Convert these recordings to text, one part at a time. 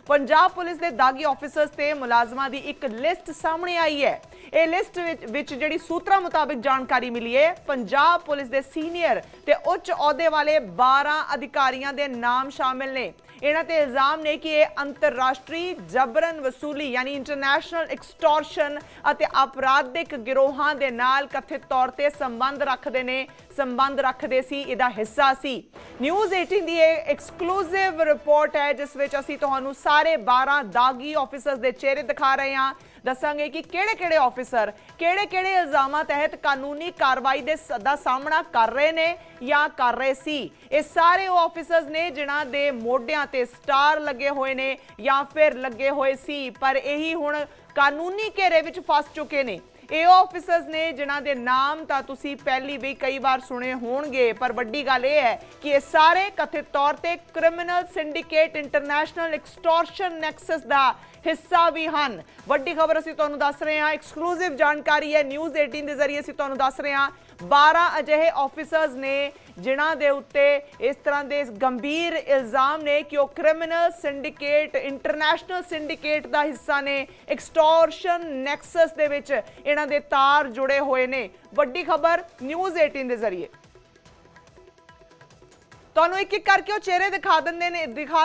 Punjab police के दागी officers ते मुलाजमां दी एक लिस्ट सामने आई है। ये लिस्ट विच जिहड़ी सूत्रों मुताबिक जानकारी मिली है, पंजाब पुलिस के सीनियर ते उच्च अहुदे वाले 12 अधिकारियों के नाम शामिल ने। इन्हां ते इल्जाम ने कि यह अंतरराष्ट्रीय जबरन वसूली यानी इंटरनेशनल एक्सटॉर्शन अते आपराधिक गिरोहां दे नाल कथित तौर ते संबंध रखदे सी, इहदा हिस्सा सी। न्यूज़ 18 दी एक्सक्लूसिव रिपोर्ट है जिस विच असीं तुहानूं सारे 12 दागी ऑफिसर्स दे चेहरे दिखा रहे हां। दसांगे कि किहड़े-किहड़े ऑफिसर किहड़े-किहड़े इल्जामां तहत कानूनी कार्रवाई दा सामना कर रहे ने या कर रहे सी। ये सारे ऑफिसर्स ने जिन्हां दे मोढियां ते स्टार लगे हुए ने या फिर लगे हुए सी, पर यही हुण कानूनी घेरे विच फस चुके ने। ਇਹ ਆਫਿਸਰਸ ਨੇ ਜਿਨ੍ਹਾਂ ਦੇ ਨਾਮ ਤਾਂ ਤੁਸੀਂ ਪਹਿਲੀ ਵੀ ਕਈ ਵਾਰ ਸੁਣੇ ਹੋਣਗੇ, ਪਰ ਵੱਡੀ ਗੱਲ ਇਹ ਹੈ ਕਿ ਇਹ ਸਾਰੇ ਕਥਿਤ ਤੌਰ ਤੇ criminal syndicate international extortion nexus ਦਾ ਹਿੱਸਾ ਵੀ ਹਨ। ਵੱਡੀ ਖਬਰ ਅਸੀਂ ਤੁਹਾਨੂੰ ਦੱਸ ਰਹੇ ਹਾਂ, ਐਕਸਕਲੂਸਿਵ ਜਾਣਕਾਰੀ ਹੈ, ਨਿਊਜ਼ 18 ਦੇ ਜ਼ਰੀਏ ਅਸੀਂ ਤੁਹਾਨੂੰ ਦੱਸ ਰਹੇ ਹਾਂ। 12 ਅਜਿਹੇ ਆਫਿਸਰਸ ਨੇ ਜਿਨ੍ਹਾਂ ਦੇ ਉੱਤੇ ਇਸ ਤਰ੍ਹਾਂ ਦੇ ਗੰਭੀਰ ਇਲਜ਼ਾਮ ਨੇ ਕਿ ਉਹ ਕ੍ਰਿਮੀਨਲ ਸਿੰਡੀਕੇਟ ਇੰਟਰਨੈਸ਼ਨਲ ਸਿੰਡੀਕੇਟ ਦਾ ਹਿੱਸਾ ਨੇ, ਐਕਸਟੋਰਸ਼ਨ ਨੈਕਸਸ ਦੇ ਵਿੱਚ ਇਹਨਾਂ ਦੇ ਤਾਰ ਜੁੜੇ ਹੋਏ ਨੇ। ਵੱਡੀ ਖਬਰ ਨਿਊਜ਼ 18 ਦੇ ਜ਼ਰੀਏ ਤੁਹਾਨੂੰ ਇੱਕ ਇੱਕ ਕਰਕੇ ਉਹ ਚਿਹਰੇ ਦਿਖਾ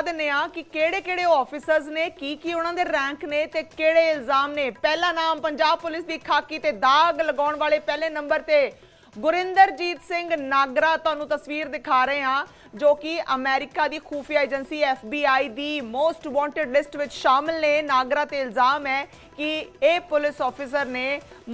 ਦਿੰਦੇ ਆ ਕਿ ਕਿਹੜੇ-ਕਿਹੜੇ ਆਫਿਸਰਸ ਨੇ, ਕੀ ਉਹਨਾਂ ਦੇ ਰੈਂਕ ਨੇ ਤੇ ਕਿਹੜੇ ਇਲਜ਼ਾਮ ਨੇ। ਪਹਿਲਾ ਨਾਮ ਪੰਜਾਬ ਪੁਲਿਸ ਦੀ ਖਾਕੀ ਤੇ ਦਾਗ ਲਗਾਉਣ ਵਾਲੇ ਪਹਿਲੇ ਨੰਬਰ ਤੇ ਗੁਰਿੰਦਰਜੀਤ ਸਿੰਘ ਨਾਗਰਾ ਤੁਹਾਨੂੰ ਤਸਵੀਰ ਦਿਖਾ ਰਹੇ ਹਾਂ, जो कि अमेरिका की खुफिया एजेंसी FBI की मोस्ट वांटेड लिस्ट में शामिल ने। नागरा ते इल्जाम है कि यह पुलिस ऑफिसर ने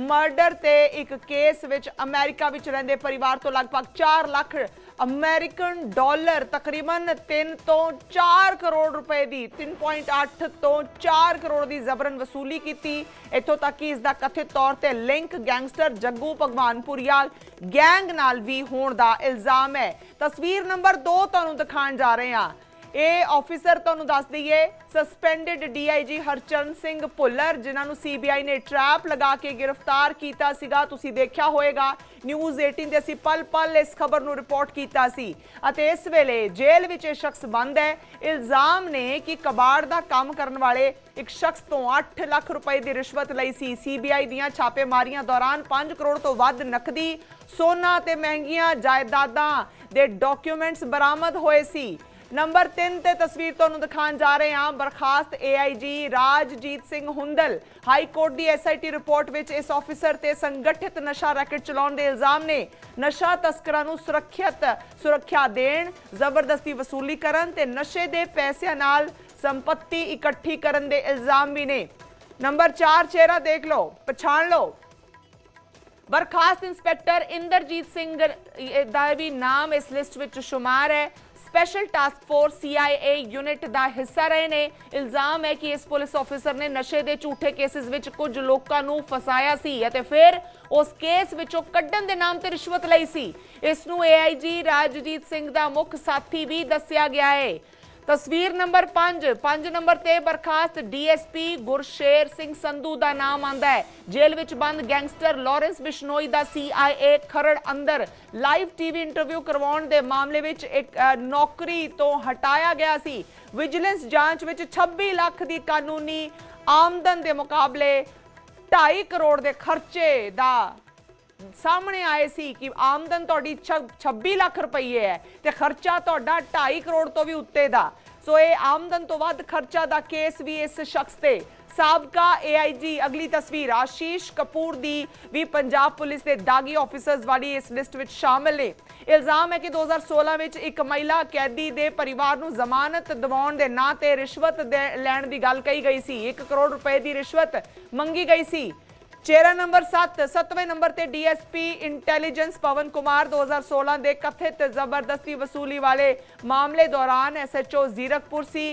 मर्डर ते एक केस विच अमेरिका विच रहिंदे परिवार तो लगभग 4 लाख अमेरिकन डॉलर तकरीबन 3 तो 4 करोड़ रुपए की 3.8 तो 4 करोड़ की जबरन वसूली की। इत्थों तक कि इसका कथित तौर पर link gangster Jaggu Bhagwanpuria gang नाल भी होने का इल्जाम है। तस्वीर नंबर 2 तुहानूं दिखाण जा रहे हैं। ये ऑफिसर तुहानूं दस दईए सस्पेंडिड DIG हरचरण सिंह भुल्लर, जिन्होंने CBI ने ट्रैप लगा के गिरफ्तार किया सीगा। तुसीं देखिया होएगा न्यूज़ 18 ते असीं पल पल इस खबर नूं रिपोर्ट कीता सी अते इस वेले जेल विच इह शख्स बंद है। इल्जाम ने कि कबाड़ दा काम करन वाले एक शख्स तो 8 लाख रुपए की रिश्वत लई सी। CBI दीयां छापेमारियां दौरान 5 करोड़ तो वध नकदी, सोना ते महंगियां जायदादां दे डॉक्यूमेंट्स बरामद होए सी। नंबर 3 ते तस्वीर तुहानूं दिखाण जा रहे हैं। बरखास्त AIG Rajjit Singh Hundal high court की SIT रिपोर्ट विच इस ऑफिसर ते संगठित नशा रैकेट चलाउण दे इल्जाम ने। नशा तस्करां नूं सुरक्षा देण, जबरदस्ती वसूली करन ते नशे दे पैसिਆਂ नाल संपत्ति इकट्ठी करन दे इल्जाम भी ने। नंबर 4 चेहरा देख लो, पछाण लो। बरखास्त इंस्पैक्टर इंद्रजीत सिंह दा भी नाम इस लिस्ट विच शुमार है। Special task force CIA unit का हिस्सा रहे ने। इल्जाम है कि इस पुलिस ऑफिसर ने नशे के झूठे केसेस विच कुछ लोगों को फसाया सी अते फिर उस केस विचों कड्ढण दे नाम ते रिश्वत लई सी। इसनूं AIG राजजीत सिंह का मुख्य साथी भी दस्सिया गया है। तस्वीर नंबर 5 नंबर ते बरखास्त DSP गुरशेर सिंह संधू का नाम आंदा है। जेल विच बंद गैंगस्टर लॉरेंस बिश्नोई का CIA खरड़ अंदर लाइव TV इंटरव्यू करवाउण दे मामले विच एक नौकरी तो हटाया गया सी। विजिलेंस जांच विच 26 लाख की कानूनी आमदन के मुकाबले 2.5 करोड़ के खर्चे का सामने आए सी कि आमदन तोड़ी 26 लाख रुपये है ते खर्चा तोड़ा 2.5 करोड़ तो भी उत्ते दा। सो ये आमदन तो वध खर्चा दा केस भी इस शख्स ते। साबका AIG अगली तस्वीर आशीष कपूर दी भी पंजाब पुलिस के दागी ऑफिसर्स वाली इस लिस्ट विच शामिल ने। इल्जाम है कि 2016 में एक महिला कैदी के परिवार नूं जमानत दिवाउण दे नां ते रिश्वत लैण दी गल कही गई सी। 1 करोड़ रुपए की रिश्वत मंगी गई सी। चेहरा नंबर 7वें नंबर ते DSP इंटैलीजेंस पवन कुमार 2016 के कथित जबरदस्ती वसूली वाले मामले दौरान SHO जीरकपुर सी।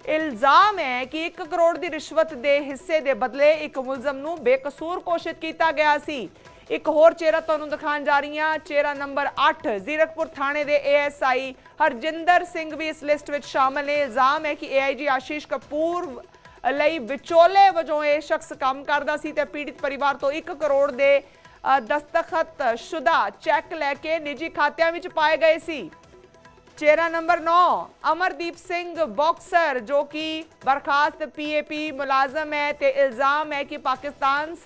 इल्जाम है कि 1 करोड़ की रिश्वत के हिस्से के बदले एक मुलजम नूं बेकसूर घोषित किया गया सी। एक होर चेहरा तुहानूं दिखाण जा रही हां। चेहरा नंबर 8 जीरकपुर थाने के ASI हरजिंदर सिंह भी इस लिस्ट में शामिल ने। इल्जाम है कि AIG आशीष कपूर ਲਈ ਵਿਚੋਲੇ ਵਜੋਂ ਇਹ ਸ਼ਖਸ ਕੰਮ ਕਰਦਾ ਸੀ ਤੇ ਪੀੜਿਤ ਪਰਿਵਾਰ ਤੋਂ 1 ਕਰੋੜ ਦੇ ਦਸਤਖਤ ਸ਼ੁਦਾ ਚੈੱਕ ਲੈ ਕੇ ਨਿੱਜੀ ਖਾਤਿਆਂ ਵਿੱਚ ਪਾਏ ਗਏ ਸੀ। चेहरा नंबर 9 अमरदीप सिंह बॉक्सर जो कि बर्खास्त पीएपी मुलाजम है ते इल्जाम है कि पाकिस्तान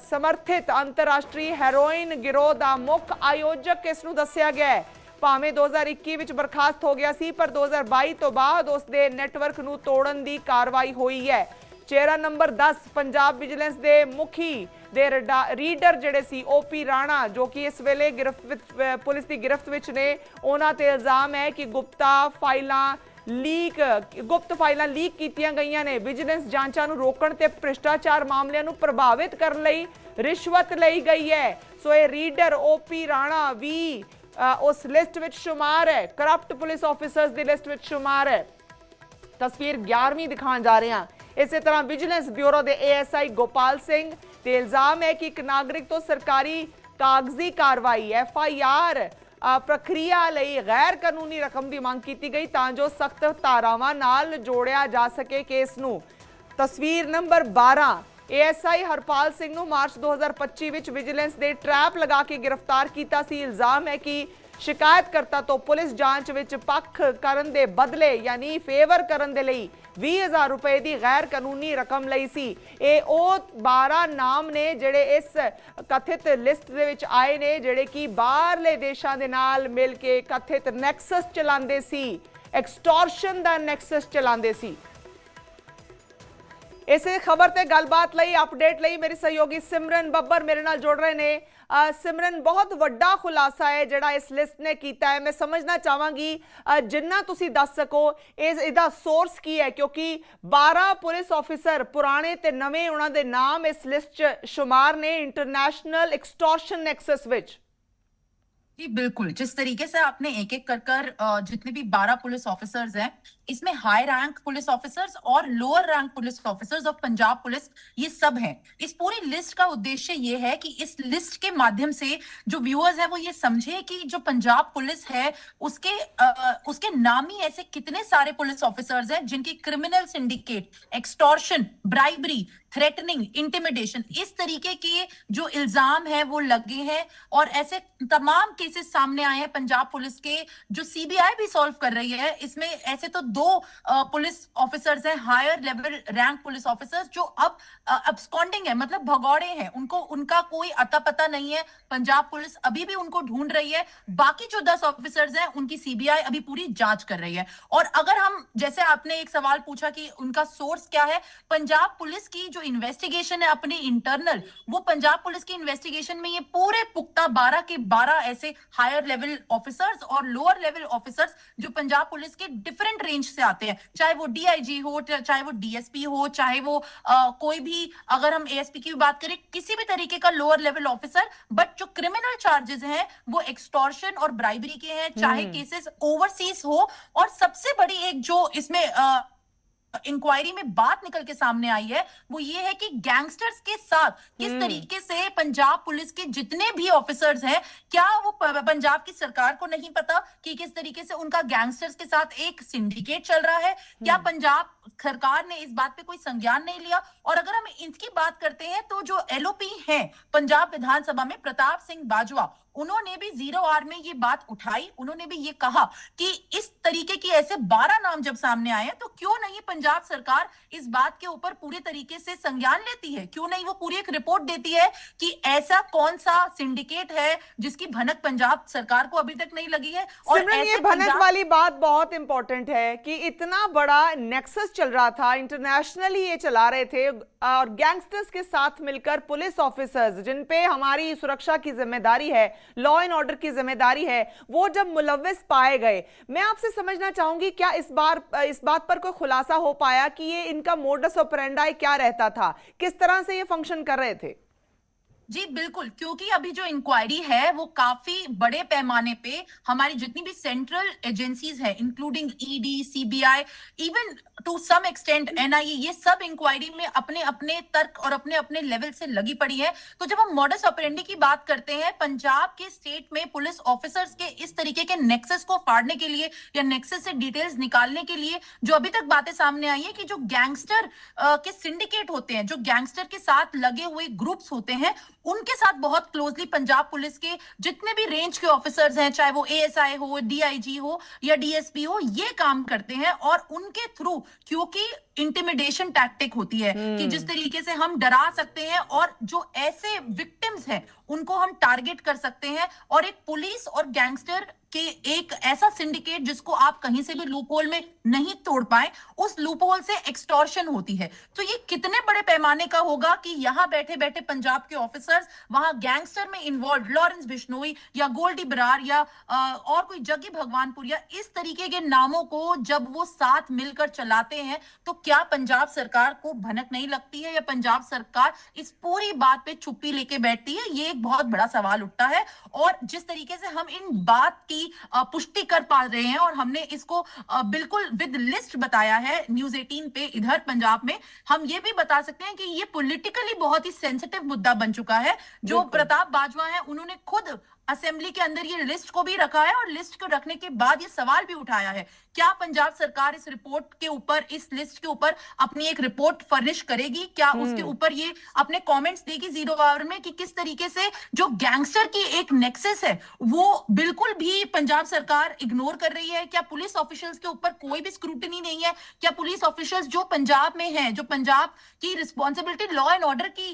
समर्थित अंतरराष्ट्रीय हेरोइन गिरोह ਦਾ ਮੁੱਖ ਆਯੋਜਕ ਇਸ ਨੂੰ ਦੱਸਿਆ ਗਿਆ ਹੈ। ਭਾਵੇਂ 2021 ਵਿੱਚ ਬਰਖਾਸਤ ਹੋ ਗਿਆ ਸੀ ਪਰ 2022 ਤੋਂ ਬਾਅਦ ਉਸ ਦੇ ਨੈਟਵਰਕ ਨੂੰ ਤੋੜਨ ਦੀ ਕਾਰਵਾਈ ਹੋਈ ਹੈ। ਚਿਹਰਾ ਨੰਬਰ 10 ਪੰਜਾਬ ਵਿਜੀਲੈਂਸ ਦੇ ਮੁਖੀ ਦੇ ਰੀਡਰ ਜਿਹੜੇ ਸੀ ਓਪੀ ਰਾਣਾ ਜੋ ਕਿ ਇਸ ਵੇਲੇ ਪੁਲਿਸ ਦੀ ਗਿਰਫਤ ਵਿੱਚ ਨੇ, ਉਹਨਾਂ ਤੇ ਇਲਜ਼ਾਮ ਹੈ ਕਿ ਗੁਪਤ ਫਾਈਲਾਂ ਲੀਕ ਕੀਤੀਆਂ ਗਈਆਂ ਨੇ। ਵਿਜੀਲੈਂਸ ਜਾਂਚਾਂ ਨੂੰ ਰੋਕਣ ਤੇ ਭ੍ਰਿਸ਼ਟਾਚਾਰ ਮਾਮਲਿਆਂ ਨੂੰ ਪ੍ਰਭਾਵਿਤ ਕਰਨ ਲਈ ਰਿਸ਼ਵਤ ਲਈ ਗਈ ਹੈ। ਸੋ ਇਹ ਰੀਡਰ ਓਪੀ ਰਾਣਾ ਵੀ उस लिस्ट विच शुमार है, करप्ट पुलिस ऑफिसर्स की लिस्ट विच शुमार है। तस्वीर 11वीं दिखाने जा रहे हैं। इस तरह विजिलेंस ब्यूरो के ASI गोपाल सिंह ते इल्जाम है कि एक नागरिक तो सरकारी कागजी कार्रवाई FIR प्रक्रिया लई गैर कानूनी रकम की मांग की गई तां जो सख्त धारावां नाल जोड़िया जा सके केस नूं। तस्वीर नंबर 12 ASI हरपाल सिंह ਨੂੰ ਮਾਰਚ 2025 ਵਿੱਚ ਵਿਜੀਲੈਂਸ ਦੇ ਟਰੈਪ ਲਗਾ ਕੇ ਗ੍ਰਿਫਤਾਰ ਕੀਤਾ ਸੀ। ਇਲਜ਼ਾਮ ਹੈ ਕਿ ਸ਼ਿਕਾਇਤਕਰਤਾ ਤੋਂ ਪੁਲਿਸ ਜਾਂਚ ਵਿੱਚ ਪੱਖ ਕਰਨ ਦੇ ਬਦਲੇ ਯਾਨੀ ਫੇਵਰ ਕਰਨ ਦੇ ਲਈ 20,000 ਰੁਪਏ ਦੀ ਗੈਰ ਕਾਨੂੰਨੀ ਰਕਮ ਲਈ ਸੀ। ਇਹ ਉਹ 12 ਨਾਮ ਨੇ ਜਿਹੜੇ ਇਸ ਕਥਿਤ ਲਿਸਟ ਦੇ ਵਿੱਚ ਆਏ ਨੇ ਜਿਹੜੇ ਕਿ ਬਾਹਰਲੇ ਦੇਸ਼ਾਂ ਦੇ ਨਾਲ ਮਿਲ ਕੇ ਕਥਿਤ ਨੈਕਸਸ ਚਲਾਉਂਦੇ ਸੀ, ਐਕਸਟੋਰਸ਼ਨ ਦਾ ਨੈਕਸਸ ਚਲਾਉਂਦੇ ਸੀ। इस खबर ते गलबात लई अपडेट लई मेरी सहयोगी सिमरन बब्बर मेरे नाल जुड़ रहे ने। सिमरन, बहुत वड्डा खुलासा है जिहड़ा इस लिस्ट ने कीता है। मैं समझना चाहांगी जिन्ना तुसी दस सको इसदा सोर्स की है, क्योंकि 12 पुलिस ऑफिसर पुराने ते नवे उन्हां दे नाम इस लिस्ट च शुमार ने इंटरनेशनल एक्सटॉर्शन नेक्सस विच। जी बिल्कुल, जिस तरीके से आपने एक एक कर जितने भी 12 पुलिस ऑफिसर्स हैं, इसमें हाई रैंक पुलिस ऑफिसर्स और lower rank police officers of Punjab police ये सब हैं। इस पूरी लिस्ट का उद्देश्य ये है कि इस लिस्ट के माध्यम से जो व्यूअर्स हैं वो ये समझे कि जो पंजाब पुलिस है उसके नामी ऐसे कितने सारे पुलिस ऑफिसर्स हैं जिनकी criminal syndicate, extortion, bribery, threatening, intimidation, इस तरीके के जो इल्जाम है वो लगे हैं और ऐसे तमाम केसेस सामने आए हैं पंजाब पुलिस के जो सीबीआई भी सॉल्व कर रही है। इसमें ऐसे तो 2 पुलिस ऑफिसर्स हैं, higher level rank police officers जो अब अब्सकॉन्डिंग है, मतलब भगौड़े हैं, उनका कोई अता पता नहीं है। पंजाब पुलिस अभी भी उनको ढूंढ रही है। बाकी जो 10 ऑफिसर्स हैं उनकी सीबीआई अभी पूरी जांच कर रही है। और अगर हम, जैसे आपने एक सवाल पूछा कि उनका सोर्स क्या है, पंजाब पुलिस की जो इन्वेस्टिगेशन है अपनी इंटरनल, वो पंजाब पुलिस की इन्वेस्टिगेशन में ये पूरे पुख्ता 12 के 12 ऐसे हायर लेवल ऑफिसर्स और लोअर लेवल ऑफिसर्स जो पंजाब पुलिस के डिफरेंट रेंज से आते हैं, चाहे वो डीआईजी हो, चाहे वो डीएसपी हो, चाहे वो कोई भी, अगर हम एएसपी की बात करें, किसी भी तरीके का लोअर लेवल ऑफिसर, बट जो क्रिमिनल चार्जेस हैं वो एक्सटॉर्शन और ब्राइबरी के हैं, चाहे केसेस ओवरसीज हो। और सबसे बड़ी एक जो इसमें इंक्वायरी में बात निकल के सामने आई है वो ये है कि गैंगस्टर्स के साथ किस तरीके से पंजाब पुलिस के जितने भी ऑफिसर्स हैं, क्या वो पंजाब की सरकार को नहीं पता कि किस तरीके से उनका गैंगस्टर्स के साथ एक सिंडिकेट चल रहा है? क्या पंजाब सरकार ने इस बात पे कोई संज्ञान नहीं लिया? और अगर हम इसकी बात करते हैं तो जो एलओपी हैं पंजाब विधानसभा में, प्रताप सिंह बाजवा, उन्होंने भी 0R में ये बात उठाई। उन्होंने भी ये कहा कि इस तरीके की ऐसे 12 नाम जब सामने आए हैं तो क्यों नहीं पंजाब सरकार इस बात के ऊपर पूरे तरीके से संज्ञान लेती है, क्यों नहीं वो पूरी एक रिपोर्ट देती है कि ऐसा कौन सा सिंडिकेट है जिसकी भनक पंजाब सरकार को अभी तक नहीं लगी है। और ये भनक वाली बात बहुत इंपॉर्टेंट है कि इतना बड़ा नेक्सस चल रहा था, इंटरनेशनली ये चला रहे थे और गैंगस्टर्स के साथ मिलकर पुलिस ऑफिसर्स जिन पे हमारी सुरक्षा की जिम्मेदारी है, लॉ एंड ऑर्डर की जिम्मेदारी है, वो जब मुलव्विस पाए गए। मैं आपसे समझना चाहूंगी क्या इस बात पर कोई खुलासा हो पाया कि ये इनका मोडस ऑपरेंडाई क्या रहता था, किस तरह से ये फंक्शन कर रहे थे? जी बिल्कुल, क्योंकि अभी जो इंक्वायरी है वो काफी बड़े पैमाने पे हमारी जितनी भी सेंट्रल एजेंसीज है, including ED, CBI, even to some extent NIA, ये सब इंक्वायरी में अपने अपने तर्क और अपने अपने लेवल से लगी पड़ी है। तो जब हम मॉडस ऑपरेंडी की बात करते हैं, पंजाब के स्टेट में पुलिस ऑफिसर्स के इस तरीके के नेक्सस को फाड़ने के लिए या नेक्सस से डिटेल्स निकालने के लिए जो अभी तक बातें सामने आई है कि जो गैंगस्टर के सिंडिकेट होते हैं, जो गैंगस्टर के साथ लगे हुए ग्रुप्स होते हैं, उनके साथ बहुत क्लोजली पंजाब पुलिस के जितने भी रेंज के ऑफिसर्स हैं, चाहे वो एएसआई हो, डीआईजी हो या डीएसपी हो, ये काम करते हैं। और उनके थ्रू, क्योंकि इंटिमिडेशन टैक्टिक होती है कि जिस तरीके से हम डरा सकते हैं और जो ऐसे विक्टिम्स हैं उनको हम टारगेट कर सकते हैं, और एक पुलिस और गैंगस्टर के एक ऐसा सिंडिकेट जिसको आप कहीं से भी लूपहोल में नहीं तोड़ पाए, उस लूपहोल से एक्सटॉर्शन होती है। तो ये कितने बड़े पैमाने का होगा कि यहां बैठे बैठे पंजाब के ऑफिसर्स वहां गैंगस्टर में इन्वॉल्व लॉरेंस बिश्नोई या गोल्डी बरार या और कोई जग्गी भगवानपुर या इस तरीके के नामों को जब वो साथ मिलकर चलाते हैं, तो क्या पंजाब सरकार को भनक नहीं लगती है, या पंजाब सरकार इस पूरी बात पे चुप्पी लेके बैठती है? ये एक बहुत बड़ा सवाल उठता है। और जिस तरीके से हम इन बात की पुष्टि कर पा रहे हैं, और हमने इसको बिल्कुल विद लिस्ट बताया है न्यूज़ 18 पे इधर पंजाब में, हम ये भी बता सकते हैं कि ये पॉलिटिकली बहुत ही सेंसिटिव मुद्दा बन चुका है। जो प्रताप बाजवा है, उन्होंने खुद असेंबली के अंदर ये लिस्ट को भी रखा है, और लिस्ट को रखने के बाद ये सवाल भी उठाया है, क्या पंजाब सरकार इस रिपोर्ट के ऊपर, इस लिस्ट के ऊपर अपनी एक रिपोर्ट फर्निश करेगी? क्या उसके ऊपर ये अपने कमेंट्स देगी जीरो आवर में कि किस तरीके से जो गैंगस्टर की एक नेक्सस है वो बिल्कुल भी पंजाब सरकार इग्नोर कर रही है? क्या पुलिस ऑफिशियल्स के ऊपर कोई भी स्क्रूटिनी नहीं है? क्या पुलिस ऑफिशियल्स जो पंजाब में हैं, जो पंजाब की रिस्पॉन्सिबिलिटी लॉ एंड ऑर्डर की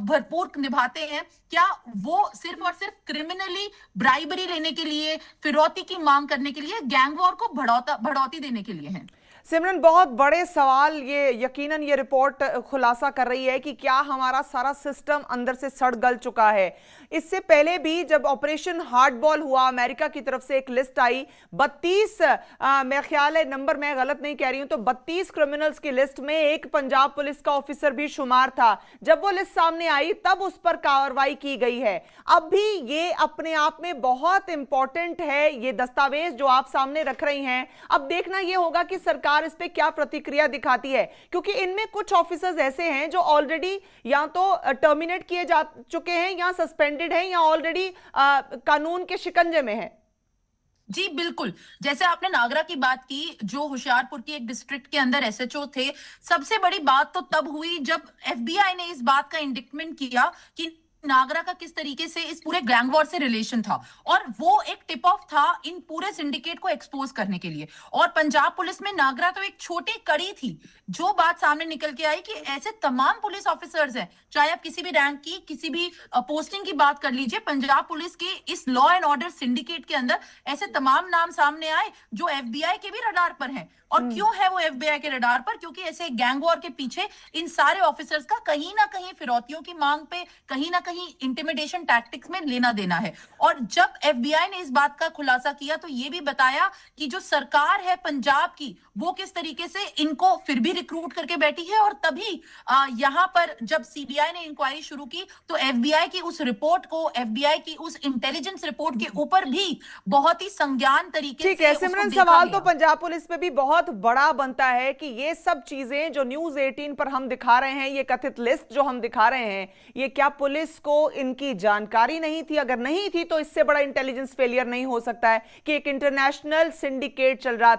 भरपूर निभाते हैं, क्या वो सिर्फ और सिर्फ क्रिमिनली ब्राइबरी लेने के लिए, फिरौती की मांग करने के लिए, गैंग वॉर को बढ़ोतरी देने के लिए हैं? सिमरन, बहुत बड़े सवाल ये यकीनन ये रिपोर्ट खुलासा कर रही है कि क्या हमारा सारा सिस्टम अंदर से सड़ गल चुका है। इससे पहले भी जब ऑपरेशन हार्डबॉल हुआ, अमेरिका की तरफ से एक लिस्ट आई 32 मेरा ख्याल है, नंबर मैं गलत नहीं कह रही हूं, तो 32 क्रिमिनल्स की लिस्ट में एक पंजाब पुलिस का ऑफिसर भी शुमार था। जब वो लिस्ट सामने आई तब उस पर कार्रवाई की गई है। अब भी ये अपने आप में बहुत इंपॉर्टेंट है, ये दस्तावेज जो आप सामने रख रही हैं। अब देखना ये होगा कि सरकार इस पे क्या प्रतिक्रिया दिखाती है, क्योंकि इनमें कुछ ऑफिसर्स ऐसे हैं जो ऑलरेडी या तो टर्मिनेट किए जा चुके हैं, या सस्पेंडेड हैं, या ऑलरेडी कानून के शिकंजे में हैं। जी बिल्कुल, जैसे आपने नागरा की बात की, जो होशियारपुर की एक डिस्ट्रिक्ट के अंदर एसएचओ थे, सबसे बड़ी बात तो तब हुई जब एफबीआई ने इस बात का इंडिक्टमेंट किया कि नागरा का किस तरीके से इस पूरे गैंग वॉर से रिलेशन था, और वो एक टिप ऑफ था इन पूरे सिंडिकेट को एक्सपोज करने के लिए। और पंजाब पुलिस में नागरा तो एक छोटी कड़ी थी। जो बात सामने निकल के आई कि ऐसे तमाम पुलिस ऑफिसर्स हैं, चाहे आप किसी भी रैंक की, किसी भी पोस्टिंग की बात कर लीजिए, पंजाब पुलिस के इस लॉ एंड ऑर्डर सिंडिकेट के अंदर ऐसे तमाम नाम सामने आए जो एफबीआई के भी रडार पर हैं। और क्यों है वो एफबीआई के रडार पर? क्योंकि ऐसे गैंग वॉर के पीछे इन सारे ऑफिसर्स का कहीं ना कहीं फिरौतियों की मांग पे, कहीं ना कहीं इंटिमिडेशन टैक्टिक्स में लेना देना है। और जब एफबीआई ने इस बात का खुलासा किया तो ये भी बताया कि जो सरकार है पंजाब की, वो किस तरीके से इनको फिर भी रिक्रूट करके बैठी है। और तभी यहां पर जब सीबीआई ने इंक्वायरी शुरू की तो एफबीआई की उस रिपोर्ट को, एफबीआई की उस इंटेलिजेंस रिपोर्ट के ऊपर भी बहुत ही संज्ञान तरीके से ठीक है सिमरन, सवाल तो पंजाब पुलिस पे भी बहुत बड़ा बनता है कि ये सब चीजें जो न्यूज़ 18 पर हम दिखा रहे हैं, ये कथित लिस्ट जो हम दिखा रहे हैं, ये क्या पुलिस को इनकी जानकारी नहीं थी? अगर नहीं थी तो इससे बड़ा इंटेलिजेंस फेलियर नहीं हो सकता है कि एक इंटरनेशनल सिंडिकेट चल रहा था।